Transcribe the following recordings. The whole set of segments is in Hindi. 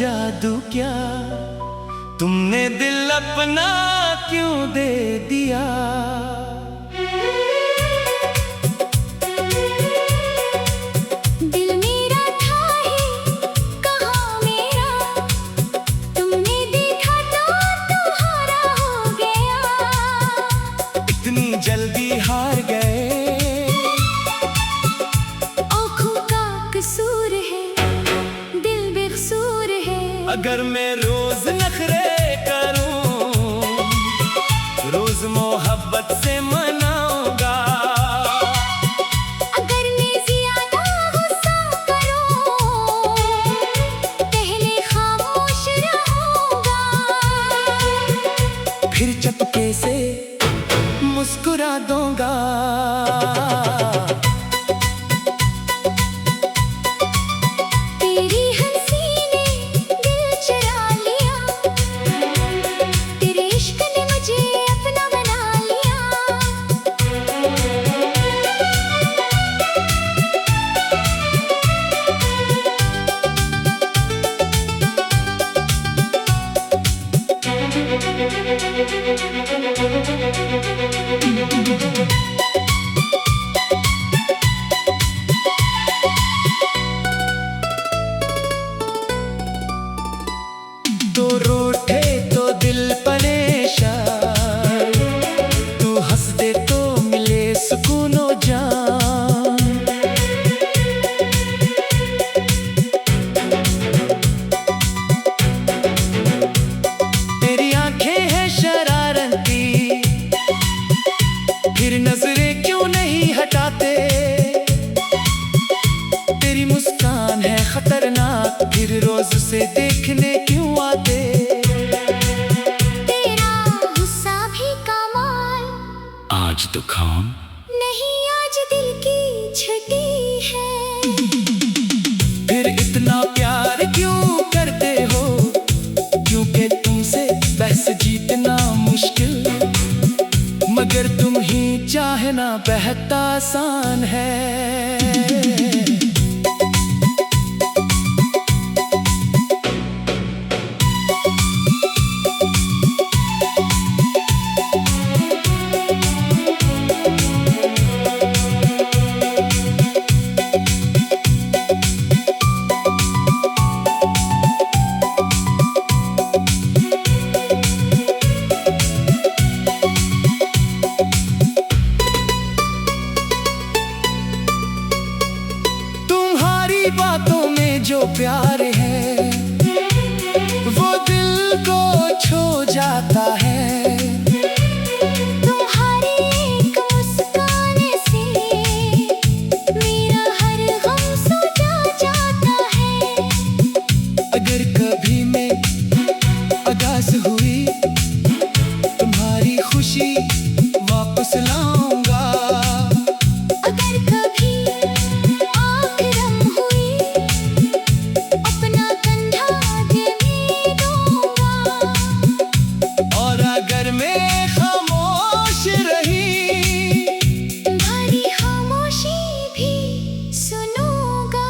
जादू क्या, तुमने दिल अपना क्यों दे दिया। दिल मेरा था ही कहाँ मेरा, तुमने देखा तो तुम्हारा हो गया। इतनी जल्दी हार गए, आँखों का कसूर है, दिल बेकसूर है। अगर मैं रोज नखरे करूं, रोज मोहब्बत से मनाऊंगा। अगर मैं ज्यादा गुस्सा करूं, पहले खामोश रहूंगा। फिर चुपके से मुस्कुरा दूंगा। तेरी हंसी ने दिल चुरा लिया, तेरे इश्क ने मुझे अपना बना लिया। तो रूठे तो दिल परेशान, तू हंस दे तो मिले सुकूनो जान। तेरी आंखें हैं शरारती, फिर नजरें क्यों नहीं हटाते। तेरी मुस्कान है खतरनाक, फिर रोज से देखने क्यों आते। तेरा गुस्सा भी कमाल, आज तो खाम नहीं आज दिल की छुट्टी है। फिर इतना प्यार क्यों करते हो, क्योंकि तुमसे बहस जीतना मुश्किल, मगर तुम ही चाहना बेहद आसान है। बातों में जो प्यार है, वो दिल को छू जाता है। तुम्हारी एक मुस्कान से मेरा हर गम सजा जाता है। अगर कभी मैं उदास हुई, तुम्हारी खुशी वापस लाऊंगा। अगर कभी आँख रम हुई, अपना कंधा दे दूंगा। और अगर मैं खामोश रही, तुम्हारी खामोशी भी सुनूंगा।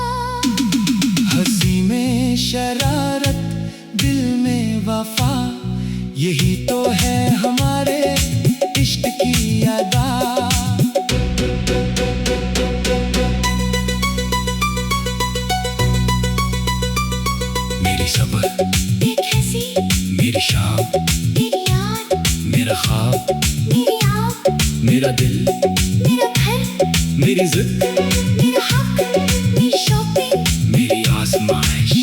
हंसी में शरारत, दिल में वफा, यही तो है हमारे इश्क की अदा। मेरी सब्र, एक हंसी, मेरी शाम, तेरी याद, मेरा ख्वाब, मेरी आँख, मेरा दिल, मेरा घर, मेरी जिद, मेरा हक, मेरी शॉपिंग, मेरी आजमाइश।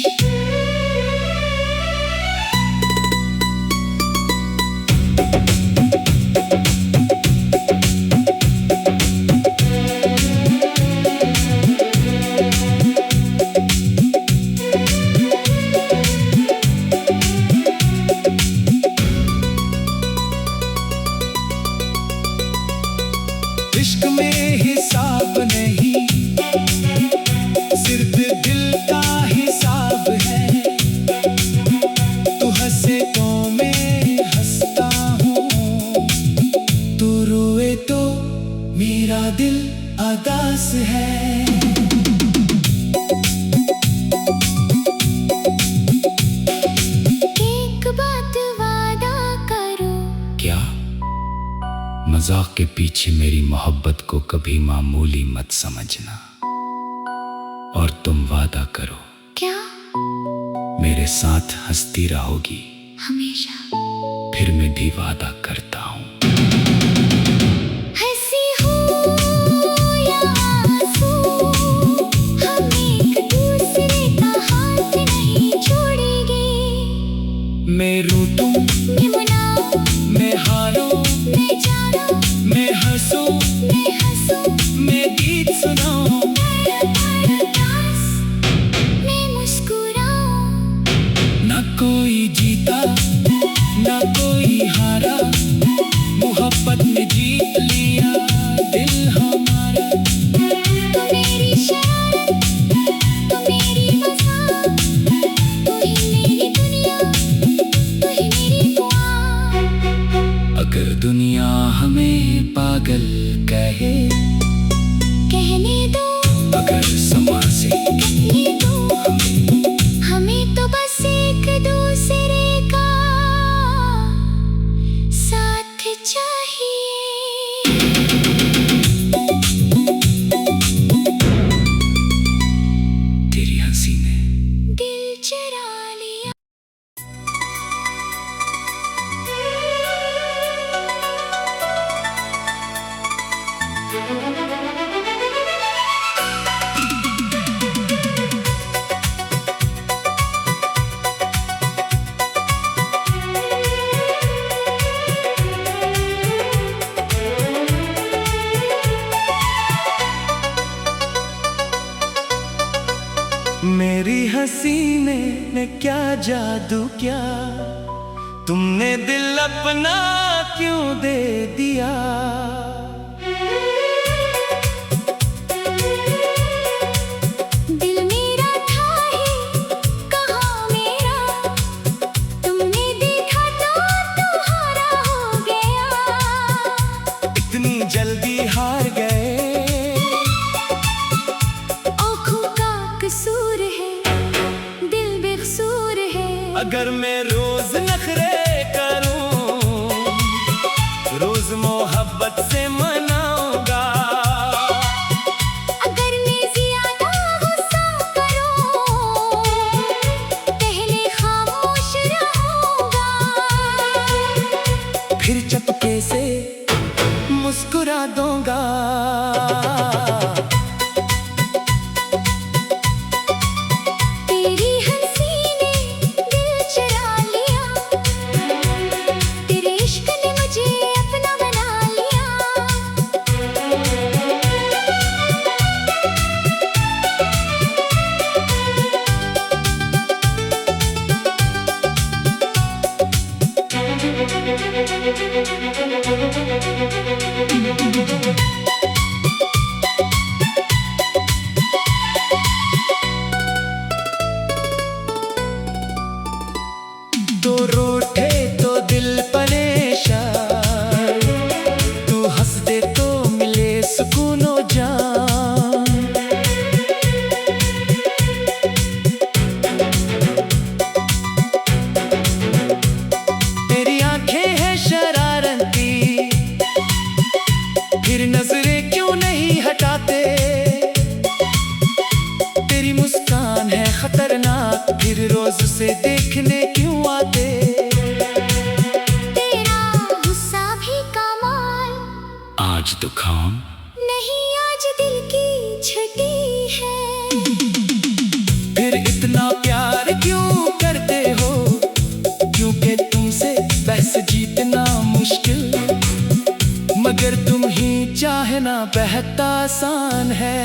इश्क में हिसाब नहीं, के पीछे मेरी मोहब्बत को कभी मामूली मत समझना। और तुम वादा करो क्या? मेरे साथ हंसती रहोगी हमेशा। फिर मैं भी वादा करता हूँ। हंसी हो या आंसू, हम एक दूसरे का हाथ नहीं छोड़ेंगे। मैं रूठूं, मैं मनाऊं, मैं हारूं, मैं जाऊं, मैं हंसूं, मैं गीत सुनाऊं, मैं मुस्कुराऊं। ना कोई जीता ना कोई हारा, मोहब्बत में जीत लिया दिल हमारा। तू मेरी शरारत, तू मेरी मजाक, तू ही मेरी दुनिया, तू ही मेरी दुआ। अगर दुनिया हमें पागल कहे, कहने दो, अगर समा से कहने दो, हमें तो बस एक दूसरे का साथ चाहिए। तेरी हंसी ने दिल चुरा लिया। मेरी हंसी ने क्या जादू किया, तुमने दिल अपना क्यों दे दिया। दिल मेरा था ही कहाँ मेरा, तुमने देखा तो तुम्हारा हो गया। इतनी जल्दी हार गए, आँखों का कसूर है, दिल बेकसूर है। अगर मैं रोज नखरे करूं, रोज मोहब्बत से मनाऊंगा। अगर मैं ज्यादा गुस्सा करूं, पहले खामोश रहूंगा। फिर चुपके से मुस्कुरा दूंगा। तेरी हंसी ने दिल चुरा लिया, तेरे इश्क ने मुझे अपना बना लिया। तो रूठे तो दिल परेशान, तू हंस दे तो मिले सुकून ओ जान। तेरी आंखें हैं शरारती, फिर नजरें क्यों नहीं हटाते। तेरी मुस्कान है खतरनाक, फिर रोज से देखने क्यों आते। तेरा गुस्सा भी कमाल, आज दुखान नहीं आज दिल की छठी है। फिर इतना प्यार क्यों करते हो, क्योंकि तुमसे बहस जीतना मुश्किल, मगर तुम ही चाहना बेहद आसान है।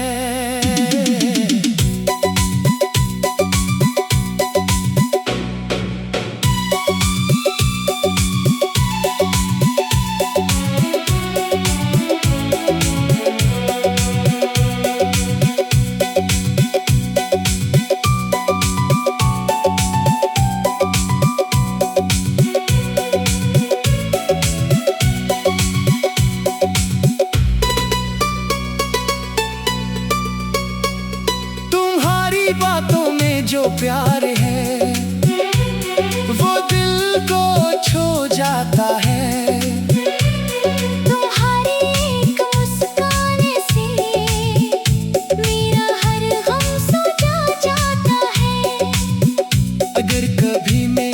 भी में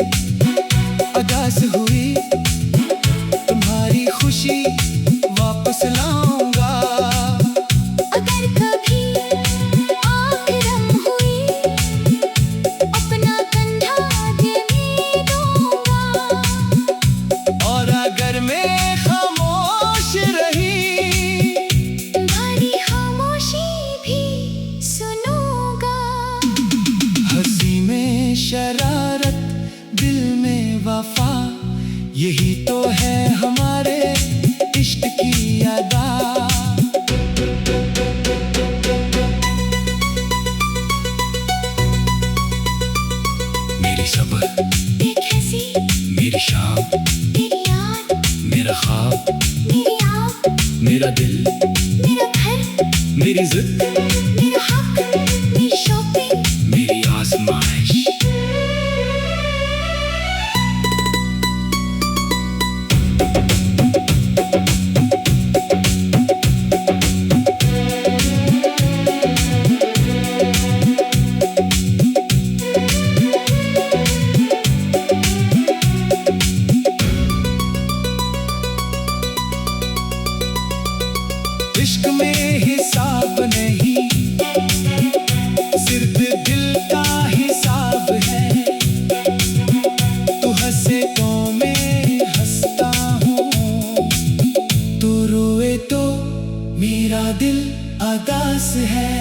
अगास हुई, तुम्हारी खुशी वापस लाऊंगा। अगर कभी आँख रम हुई, अपना कंधा दिल में दूंगा। और अगर मैं खामोश रही, तुम्हारी खामोशी भी सुनूंगा। हंसी में शरारत, दिल में वफा, यही तो है हमारे इश्क की अदा। मेरी सब्र, एक हंसी, मेरी शाम, तेरी याद, मेरा ख्वाब, मेरी आँख, मेरा दिल, मेरा घर, मेरी जिद, मेरा हक, मेरी शॉपिंग। मेरी आजमाइश। इश्क में हिसाब नहीं, सिर्फ दिल का हिसाब है। तू हंसे तो मैं हंसता हूँ, तू रोए तो मेरा दिल उदास है।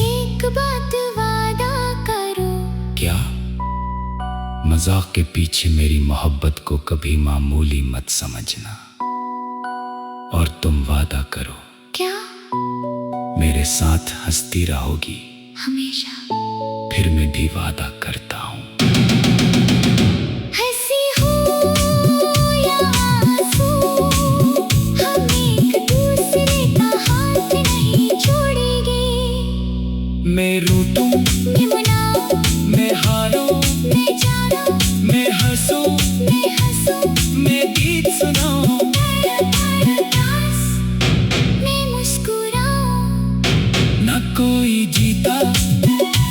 एक बात वादा करो, क्या? मजाक के पीछे मेरी मोहब्बत को कभी मामूली मत समझना। और तुम वादा करो, क्या? मेरे साथ हंसती रहोगी। हमेशा। फिर मैं भी वादा करता हूँ। हंसी हो या आंसू, हम एक दूसरे का हाथ नहीं छोड़ेंगे। मैं रूठूं, मैं मनाऊं, मैं हारूं, मैं जाऊं, मैं हंसूं, मैं गीत सुनाऊं। मैं मुस्कुराऊं। ना कोई जीता,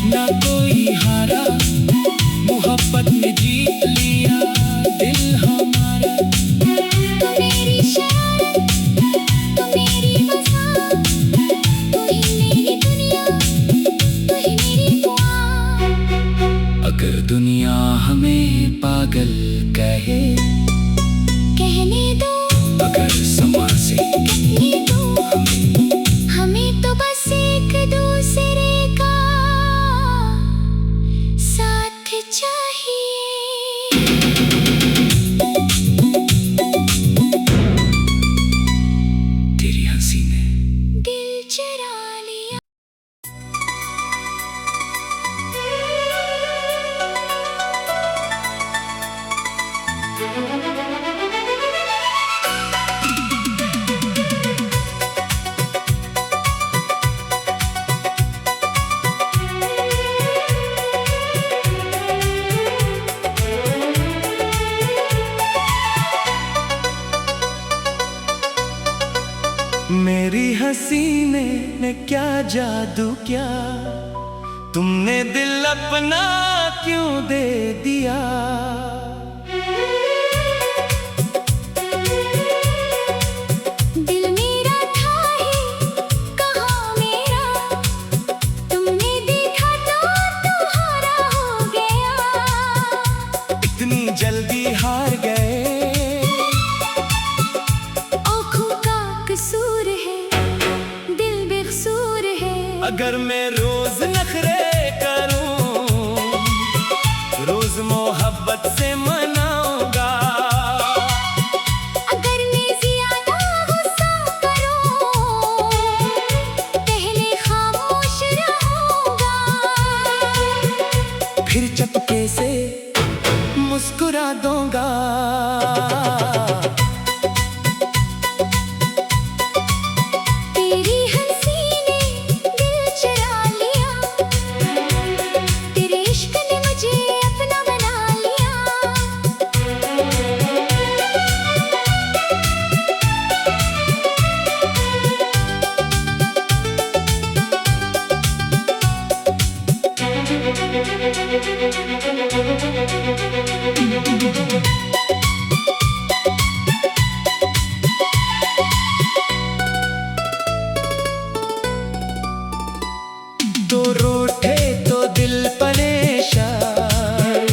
ना कोई हारा, मोहब्बत में जीत लिया दिल हमारा। तू मेरी शरारत, तू मेरी मजाक, तू ही मेरी दुनिया, तू ही मेरी दुआ। अगर दुनिया हमें पागल कहे, कहने दो, अगर समा से कहने दो, हमें तो बस एक दूसरे का साथ चाहिए। तेरी हंसी ने दिल चुरा लिया। मेरी हसीने ने क्या जादू किया, तुमने दिल अपना क्यों दे दिया। दिल मेरा था ही कहाँ मेरा, तुमने देखा तो तुम्हारा हो गया। इतनी जल्दी हार गए, आँखों का कसूर है, दिल बेकसूर है। अगर मैं रोज नखरे करूं, रोज मोहब्बत से मनाऊंगा। अगर मैं ज्यादा गुस्सा करूं, पहले खामोश रहूंगा। फिर चपके से मुस्कुरा दूंगा। तेरी हंसी ने दिल चुरा लिया, तेरे इश्क ने मुझे अपना बना लिया। तो रूठे तो दिल परेशान,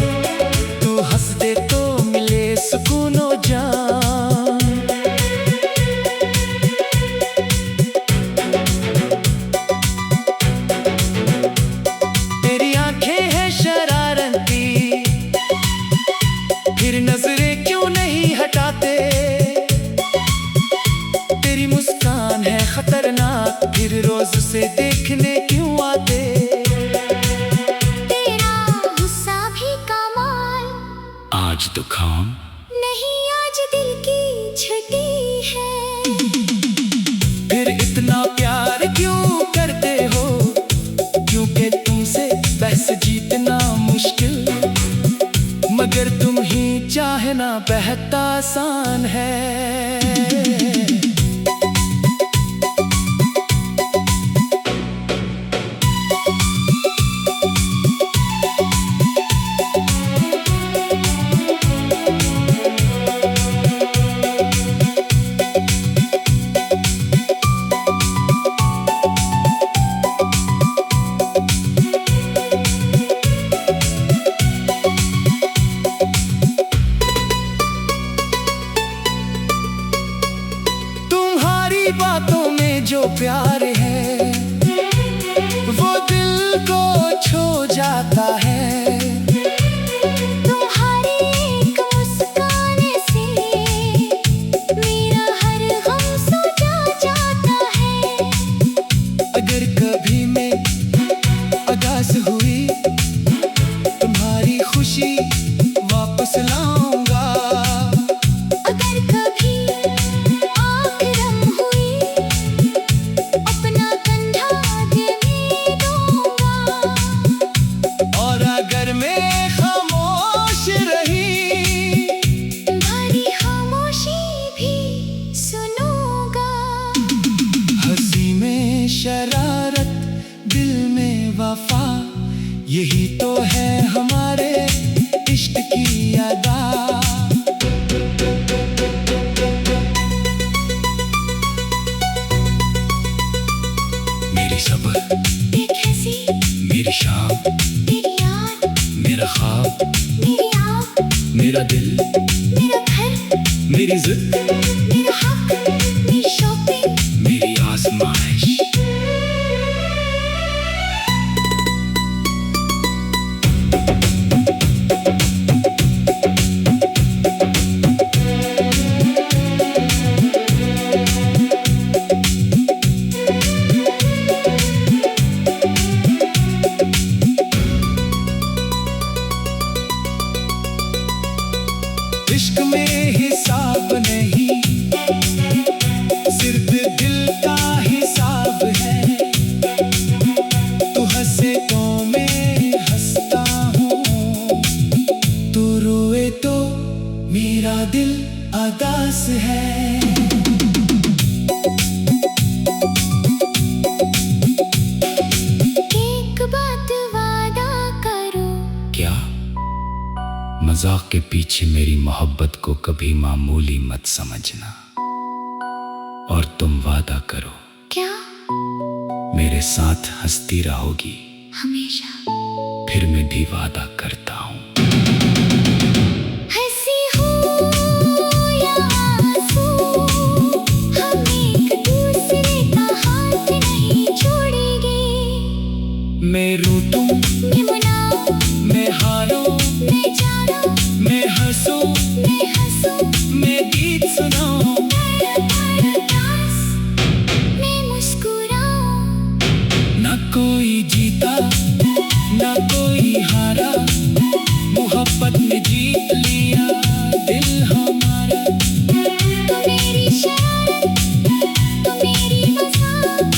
तू हंस दे तो मिले सुकूनो जान। तेरी आंखें हैं शरारती, फिर नजरें क्यों नहीं हटाते। तेरी मुस्कान है खतरनाक, फिर रोज से देखने क्यों आते। तेरा गुस्सा भी कमाल, आज दुखाऊं नहीं आज दिल की छुट्टी है। फिर इतना प्यार क्यों करते हो, क्योंकि तुमसे बहस जीतना मुश्किल, मगर तुम ही चाहना बेहद आसान है। बातों में जो प्यार है वो दिल को छू जाता है। तुम्हारी एक मुस्कान से मेरा हर गम सजा जाता है। अगर कभी मैं उदास हुई, तुम्हारी खुशी वापस लाऊंगा। अगर कभी आँख रम हुई, अपना कंधा दे दूंगा। और अगर मैं खामोश रही, तुम्हारी खामोशी भी सुनूंगा। हंसी में शरारत, दिल में वफा, यही तो है हमारे इश्क की अदा। मेरी सब्र, एक हंसी, मेरी शाम, तेरी याद, मेरा ख्वाब, मेरी आँख, मेरा दिल, मेरा घर, मेरी जिद, मेरा हक, मेरी शॉपिंग। मेरी आजमाइश। इश्क में हिसाब नहीं, सिर्फ दिल का हिसाब है। तू हंसे तो मैं हंसता हूँ, तू रोए तो मेरा दिल उदास है। एक बात वादा करो, क्या? मजाक के पीछे मेरी मोहब्बत को कभी मामूली मत समझना। और तुम वादा करो, क्या? मेरे साथ हंसती रहोगी। हमेशा। फिर मैं भी वादा करता हूँ। हंसी हो या आंसू, हम एक दूसरे का हाथ नहीं छोड़ेंगे। मैं रूठूं, मैं मनाऊं, मैं हारूं, मैं जाऊं, मैं हंसूं, मैं गीत सुनाऊं। मैं मुस्कुराऊं। ना कोई जीता, ना कोई हारा, मोहब्बत में जीत लिया दिल हमारा। तू मेरी शरारत, तू मेरी मजाक,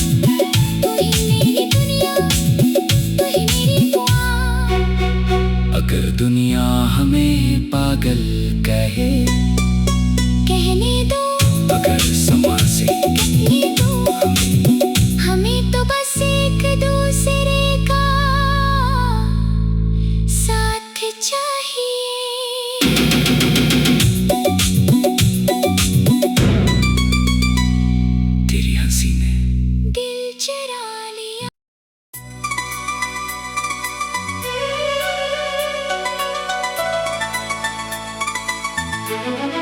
तू ही मेरी दुनिया, तू ही मेरी दुआ। अगर दुनिया हमें पागल कहे, कहने दो, अगर समा से कहने दो, हमें तो बस एक दूसरे का है